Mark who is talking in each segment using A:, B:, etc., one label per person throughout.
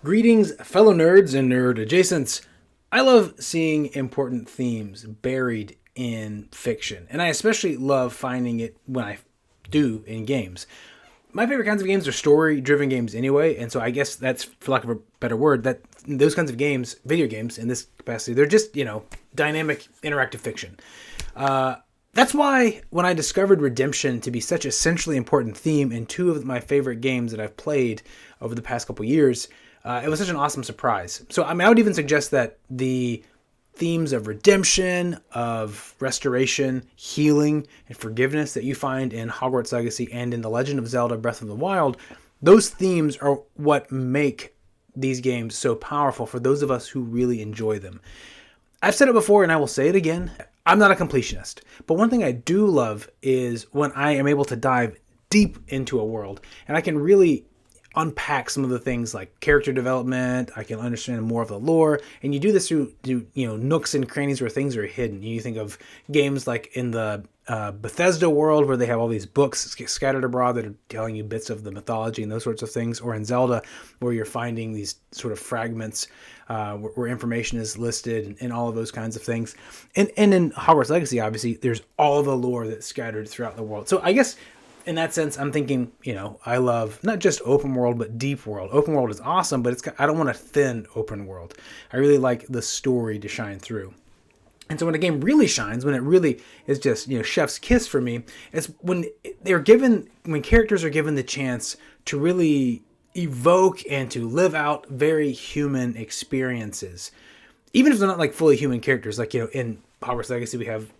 A: Greetings, fellow nerds and nerd adjacents. I love seeing important themes buried in fiction, and I especially love finding it when I do in games. My favorite kinds of games are story-driven games anyway, and so I guess that's, for lack of a better word, that those kinds of games, video games in this capacity, they're just, dynamic, interactive fiction. That's why when I discovered redemption to be such a centrally important theme in two of my favorite games that I've played over the past couple years, it was such an awesome surprise. So I would even suggest that the themes of redemption, of restoration, healing, and forgiveness that you find in Hogwarts Legacy and in The Legend of Zelda Breath of the Wild, those themes are what make these games so powerful for those of us who really enjoy them. I've said it before and I will say it again. I'm not a completionist, but one thing I do love is when I am able to dive deep into a world and I can really unpack some of the things like character development. I can understand more of the lore, and you do this through nooks and crannies where things are hidden. You think of games like in the Bethesda world where they have all these books scattered abroad that are telling you bits of the mythology and those sorts of things, or in Zelda where you're finding these sort of fragments where information is listed and all of those kinds of things. And in Hogwarts Legacy, obviously, there's all the lore that's scattered throughout the world. So I guess in that sense, I'm thinking, I love not just open world, but deep world. Open world is awesome, but I don't want a thin open world. I really like the story to shine through. And so when a game really shines, when it really is just, chef's kiss for me, it's when characters are given the chance to really evoke and to live out very human experiences. Even if they're not like fully human characters, like, in Hogwarts Legacy, we have,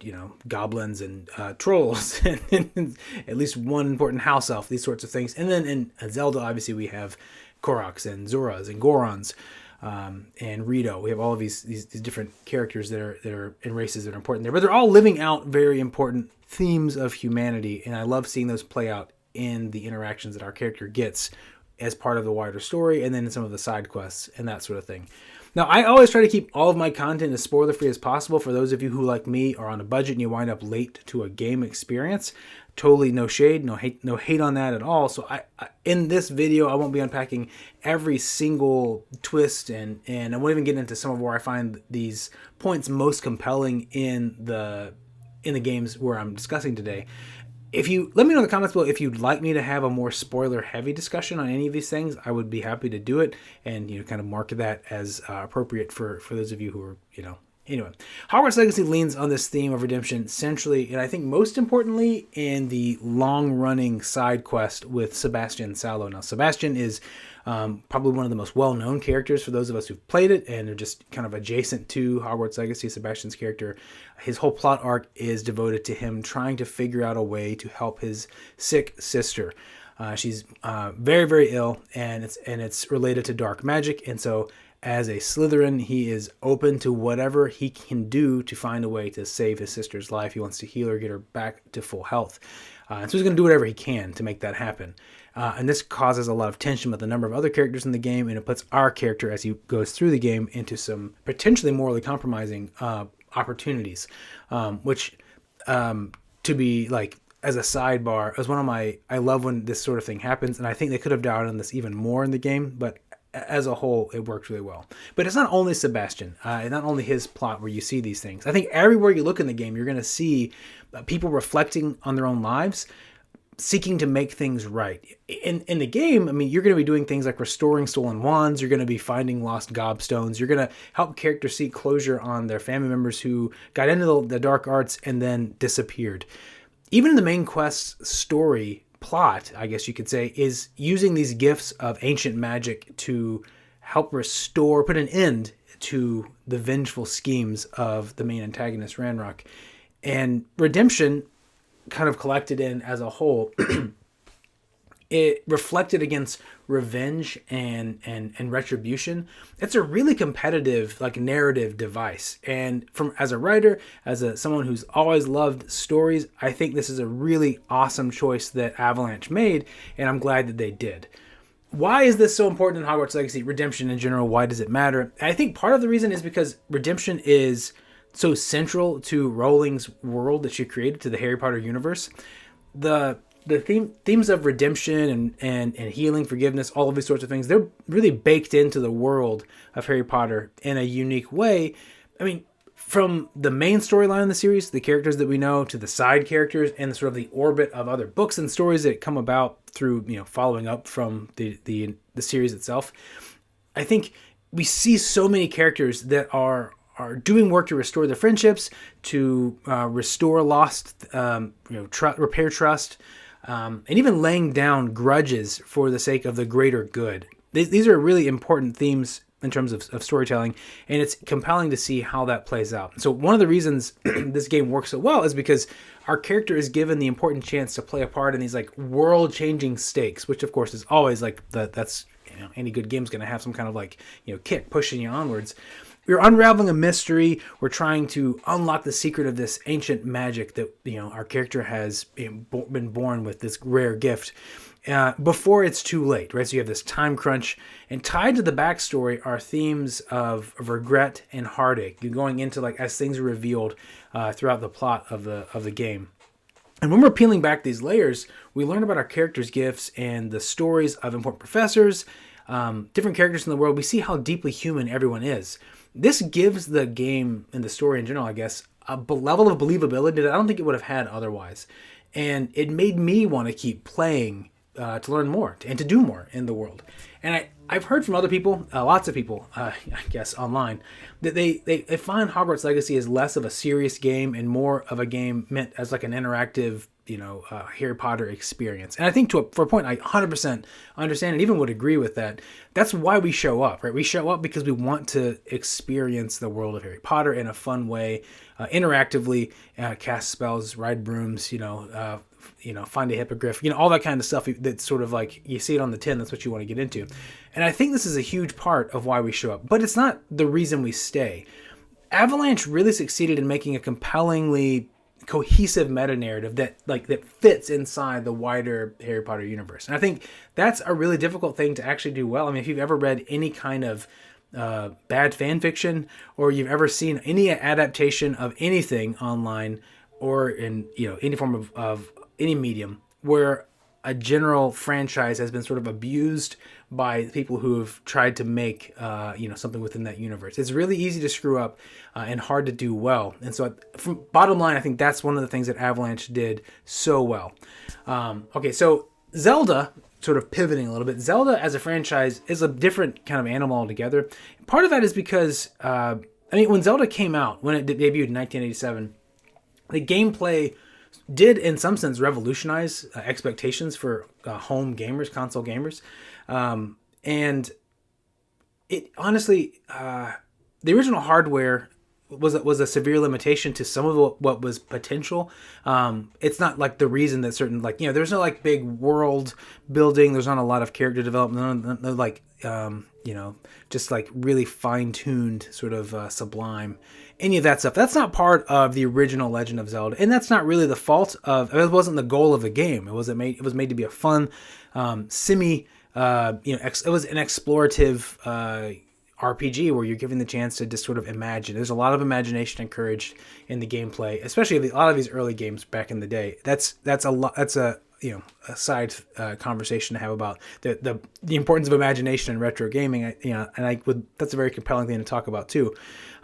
A: goblins and trolls, and at least one important house elf, these sorts of things. And then in Zelda, obviously, we have Koroks and Zoras and Gorons and Rito. We have all of these different characters that are in races that are important there. But they're all living out very important themes of humanity, and I love seeing those play out in the interactions that our character gets as part of the wider story, and then in some of the side quests and that sort of thing. Now, I always try to keep all of my content as spoiler-free as possible for those of you who, like me, are on a budget and you wind up late to a game experience. Totally no shade, no hate on that at all. So I in this video, I won't be unpacking every single twist, and I won't even get into some of where I find these points most compelling in the games where I'm discussing today. If you let me know in the comments below if you'd like me to have a more spoiler-heavy discussion on any of these things, I would be happy to do it and kind of mark that as appropriate for those of you who are Anyway, Hogwarts Legacy leans on this theme of redemption centrally, and I think most importantly in the long-running side quest with Sebastian Sallow. Now, Sebastian is probably one of the most well-known characters for those of us who've played it, and are just kind of adjacent to Hogwarts Legacy. Sebastian's character, his whole plot arc is devoted to him trying to figure out a way to help his sick sister. She's very, very ill, and it's related to dark magic, and so as a Slytherin, he is open to whatever he can do to find a way to save his sister's life. He wants to heal her, get her back to full health. And so he's going to do whatever he can to make that happen. And this causes a lot of tension with a number of other characters in the game, and it puts our character, as he goes through the game, into some potentially morally compromising opportunities, which, to be like, as a sidebar, as one of I love when this sort of thing happens, and I think they could have dialed on this even more in the game, but as a whole, it works really well. But it's not only Sebastian, not only his plot where you see these things. I think everywhere you look in the game, you're going to see people reflecting on their own lives, seeking to make things right. In the game, I mean, you're going to be doing things like restoring stolen wands. You're going to be finding lost gobstones. You're going to help characters seek closure on their family members who got into the dark arts and then disappeared. Even in the main quest's story plot, I guess you could say, is using these gifts of ancient magic to help put an end to the vengeful schemes of the main antagonist, Ranrock. And redemption, kind of collected in as a whole, it reflected against revenge and retribution. It's a really competitive narrative device. And as a writer, someone who's always loved stories, I think this is a really awesome choice that Avalanche made, and I'm glad that they did. Why is this so important in Hogwarts Legacy? Redemption in general, why does it matter? I think part of the reason is because redemption is so central to Rowling's world that she created, to the Harry Potter universe. The the themes of redemption and healing, forgiveness, all of these sorts of things, they're really baked into the world of Harry Potter in a unique way. I mean, from the main storyline in the series, the characters that we know, to the side characters and the sort of the orbit of other books and stories that come about through, following up from the series itself. I think we see so many characters that are doing work to restore their friendships, to restore lost, repair trust, and even laying down grudges for the sake of the greater good. These are really important themes in terms of storytelling, and it's compelling to see how that plays out. So one of the reasons this game works so well is because our character is given the important chance to play a part in these like world-changing stakes, which of course is always like that's any good game's going to have some kind of like kick pushing you onwards. We're unraveling a mystery. We're trying to unlock the secret of this ancient magic that our character has been born with, this rare gift, before it's too late, right? So you have this time crunch, and tied to the backstory are themes of regret and heartache. You're going into like as things are revealed throughout the plot of the game. And when we're peeling back these layers, we learn about our characters' gifts and the stories of important professors, different characters in the world. We see how deeply human everyone is. This gives the game and the story in general, I guess, a level of believability that I don't think it would have had otherwise. And it made me want to keep playing to learn more and to do more in the world. And I've heard from other people, lots of people, I guess, online, that they find Hogwarts Legacy as less of a serious game and more of a game meant as like an interactive, Harry Potter experience. And I think for a point, I 100% understand and even would agree with that. That's why we show up, right? We show up because we want to experience the world of Harry Potter in a fun way, interactively, cast spells, ride brooms, find a hippogriff, all that kind of stuff that's sort of like you see it on the tin. That's what you want to get into. And I think this is a huge part of why we show up, but it's not the reason we stay. Avalanche really succeeded in making a compellingly cohesive meta narrative that fits inside the wider Harry Potter universe. And I think that's a really difficult thing to actually do well. I mean, if you've ever read any kind of bad fan fiction, or you've ever seen any adaptation of anything online or in any form of any medium where a general franchise has been sort of abused by people who have tried to make something within that universe, it's really easy to screw up and hard to do well. And so from bottom line, I think that's one of the things that Avalanche did so well. Okay, so Zelda, sort of pivoting a little bit, Zelda as a franchise is a different kind of animal altogether. Part of that is because when Zelda came out, when it debuted in 1987, the gameplay did in some sense revolutionize expectations for home gamers, console gamers. And it honestly, the original hardware was a severe limitation to some of what was potential. It's not like the reason that certain there's no like big world building. There's not a lot of character development. No, just like really fine-tuned sort of sublime. Any of that stuff. That's not part of the original Legend of Zelda, and that's not really the fault of. It wasn't the goal of the game. It was made to be a fun, it was an explorative RPG where you're given the chance to just sort of imagine. There's a lot of imagination encouraged in the gameplay, especially a lot of these early games back in the day. That's a side conversation to have about the importance of imagination in retro gaming. That's a very compelling thing to talk about too.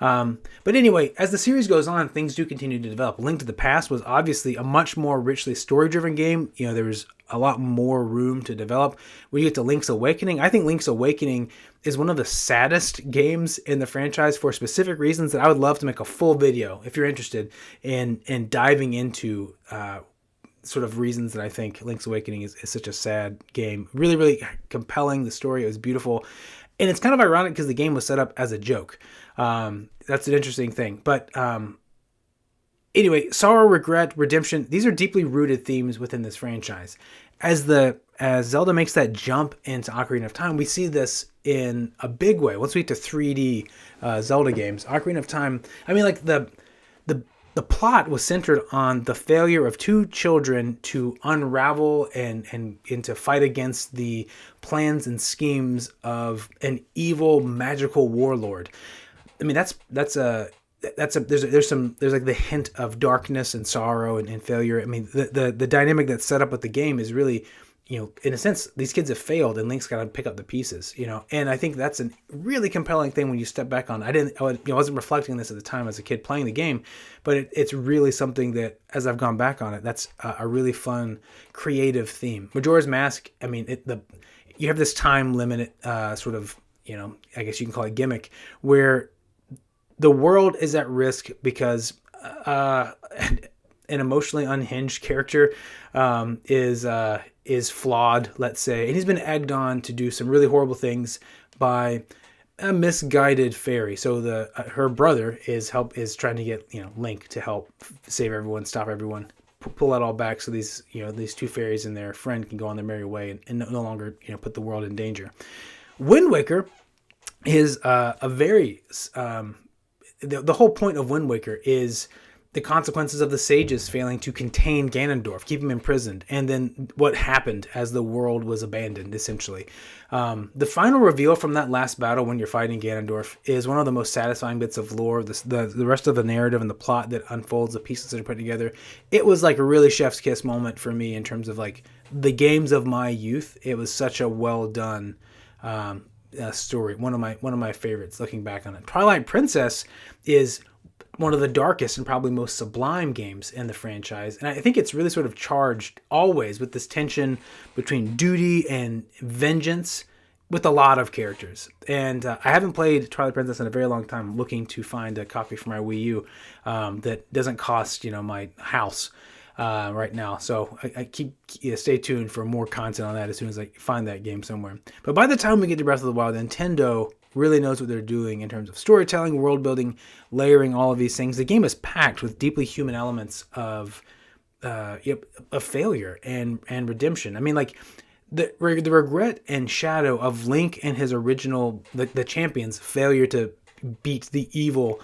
A: But anyway, as the series goes on, things do continue to develop. Link to the Past was obviously a much more richly story-driven game. There was a lot more room to develop. When you get to Link's Awakening, I think Link's Awakening is one of the saddest games in the franchise for specific reasons that I would love to make a full video if you're interested in diving into sort of reasons that I think Link's Awakening is such a sad game. Really, really compelling. The story, it was beautiful. And it's kind of ironic because the game was set up as a joke. That's an interesting thing. But anyway, sorrow, regret, redemption, these are deeply rooted themes within this franchise. As Zelda makes that jump into Ocarina of Time, we see this in a big way. Once we get to 3D Zelda games, Ocarina of Time, the plot was centered on the failure of two children to unravel and to fight against the plans and schemes of an evil magical warlord. I mean, that's a there's like the hint of darkness and sorrow and failure. I mean, the dynamic that's set up with the game is really, in a sense, these kids have failed and Link's got to pick up the pieces, and I think that's a really compelling thing when you step back on. I wasn't reflecting this at the time as a kid playing the game, but it's really something that as I've gone back on it, that's a really fun, creative theme. Majora's Mask, I mean, you have this time limit, sort of, I guess you can call it gimmick, where the world is at risk because an emotionally unhinged character is flawed, let's say, and he's been egged on to do some really horrible things by a misguided fairy. So her brother is trying to get Link to help save everyone, stop everyone, pull that all back, so these two fairies and their friend can go on their merry way and no longer put the world in danger. Wind Waker is a very the whole point of Wind Waker is the consequences of the sages failing to contain Ganondorf, keep him imprisoned, and then what happened as the world was abandoned, essentially. The final reveal from that last battle when you're fighting Ganondorf is one of the most satisfying bits of lore. The rest of the narrative and the plot that unfolds, the pieces that are put together, it was like a really chef's kiss moment for me in terms of like the games of my youth. It was such a well done story, one of my favorites looking back on it. Twilight Princess is one of the darkest and probably most sublime games in the franchise, and I think it's really sort of charged always with this tension between duty and vengeance with a lot of characters. And I haven't played Twilight Princess in a very long time. I'm looking to find a copy for my Wii U that doesn't cost my house right now. So I stay tuned for more content on that as soon as I find that game somewhere. But by the time we get to Breath of the Wild, Nintendo really knows what they're doing in terms of storytelling, world building, layering all of these things. The game is packed with deeply human elements of failure and redemption. I mean, like the regret and shadow of Link and his original the champion's failure to beat the evil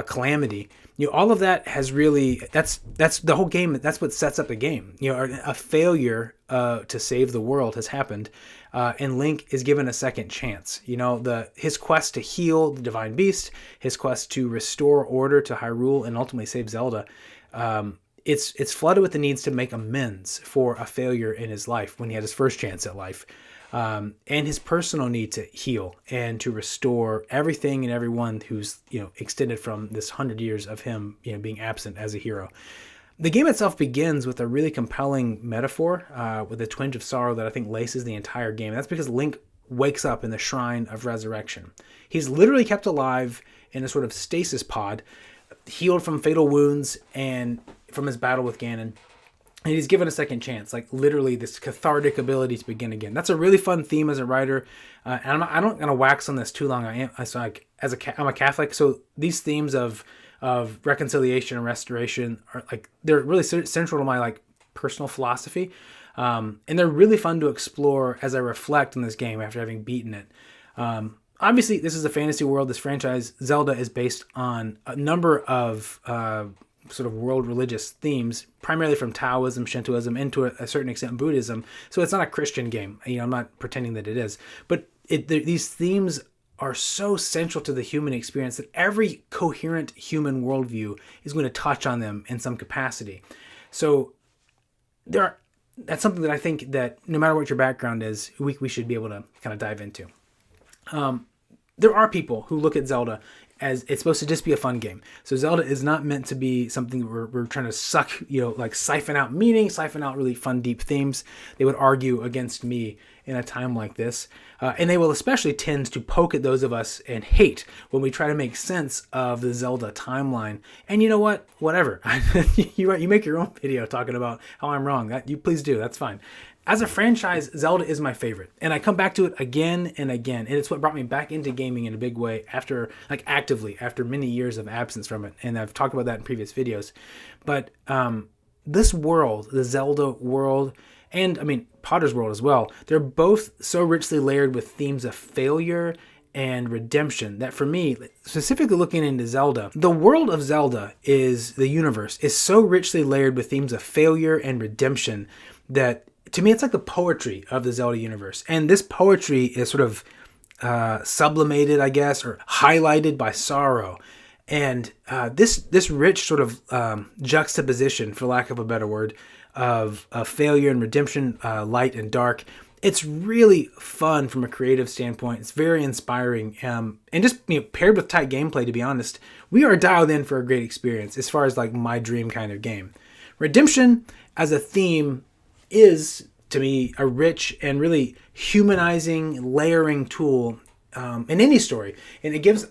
A: calamity. All of that has really that's the whole game. That's what sets up the game. A failure to save the world has happened, and Link is given a second chance. His quest to heal the divine beast, his quest to restore order to Hyrule, and ultimately save Zelda. It's flooded with the needs to make amends for a failure in his life when he had his first chance at life. And his personal need to heal and to restore everything and everyone who's extended from this 100 years of him being absent as a hero. The game itself begins with a really compelling metaphor with a twinge of sorrow that I think laces the entire game. And that's because Link wakes up in the Shrine of Resurrection. He's literally kept alive in a sort of stasis pod, healed from fatal wounds and from his battle with Ganon. And he's given a second chance, like literally this cathartic ability to begin again. That's a really fun theme as a writer. And I'm not going to wax on this too long. I'm a Catholic, so these themes of reconciliation and restoration are they're really central to my personal philosophy. And they're really fun to explore as I reflect on this game after having beaten it. Obviously, this is a fantasy world. This franchise, Zelda, is based on a number of sort of world religious themes, primarily from Taoism, Shintoism, and to a certain extent Buddhism. So it's not a Christian game. I'm not pretending that it is. But these themes are so central to the human experience that every coherent human worldview is going to touch on them in some capacity. So that's something that I think that no matter what your background is, we should be able to kind of dive into. There are people who look at Zelda as it's supposed to just be a fun game. So Zelda is not meant to be something that we're trying to suck, siphon out meaning, siphon out really fun, deep themes. They would argue against me in a time like this. And they will especially tend to poke at those of us and hate when we try to make sense of the Zelda timeline. And you know what? Whatever. You make your own video talking about how I'm wrong. You please do. That's fine. As a franchise, Zelda is my favorite, and I come back to it again and again, and it's what brought me back into gaming in a big way actively after many years of absence from it, and I've talked about that in previous videos. But this world, the Zelda world, and Potter's world as well, they're both so richly layered with themes of failure and redemption that for me, specifically looking into Zelda, the world of Zelda the universe is so richly layered with themes of failure and redemption that to me, it's like the poetry of the Zelda universe. And this poetry is sort of sublimated, I guess, or highlighted by sorrow. And this rich sort of juxtaposition, for lack of a better word, of failure and redemption, light and dark. It's really fun from a creative standpoint. It's very inspiring, and just paired with tight gameplay. To be honest, we are dialed in for a great experience as far as like my dream kind of game. Redemption as a theme is, to me, a rich and really humanizing, layering tool in any story, and it gives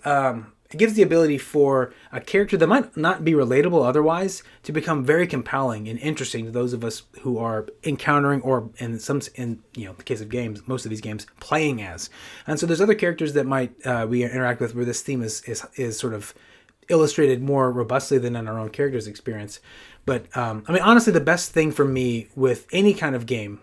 A: the ability for a character that might not be relatable otherwise to become very compelling and interesting to those of us who are encountering, or in the case of games, most of these games, playing as. And so there's other characters that might we interact with where this theme is sort of illustrated more robustly than in our own character's experience. But honestly, the best thing for me with any kind of game,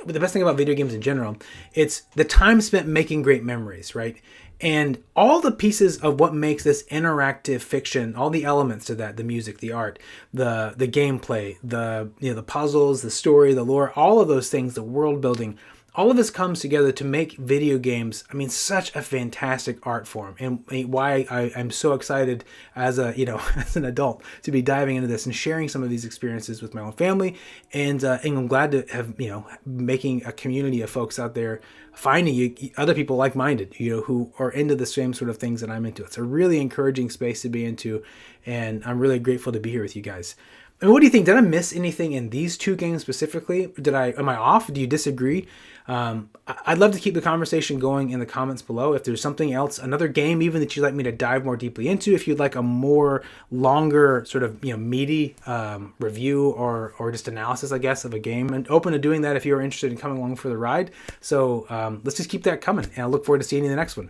A: the best thing about video games in general, it's the time spent making great memories, right? And all the pieces of what makes this interactive fiction, all the elements to that, the music, the art, the gameplay, the puzzles, the story, the lore, all of those things, the world building, all of this comes together to make video games, such a fantastic art form, and why I'm so excited as as an adult to be diving into this and sharing some of these experiences with my own family, and I'm glad to have making a community of folks out there, finding other people like-minded, who are into the same sort of things that I'm into. It's a really encouraging space to be into, and I'm really grateful to be here with you guys. What do you think? Did I miss anything in these two games specifically? Am I off? Do you disagree? I'd love to keep the conversation going in the comments below. If there's something else, another game even that you'd like me to dive more deeply into, if you'd like a more longer sort of meaty review or just analysis, I guess, of a game, and open to doing that if you're interested in coming along for the ride. So let's just keep that coming, and I look forward to seeing you in the next one.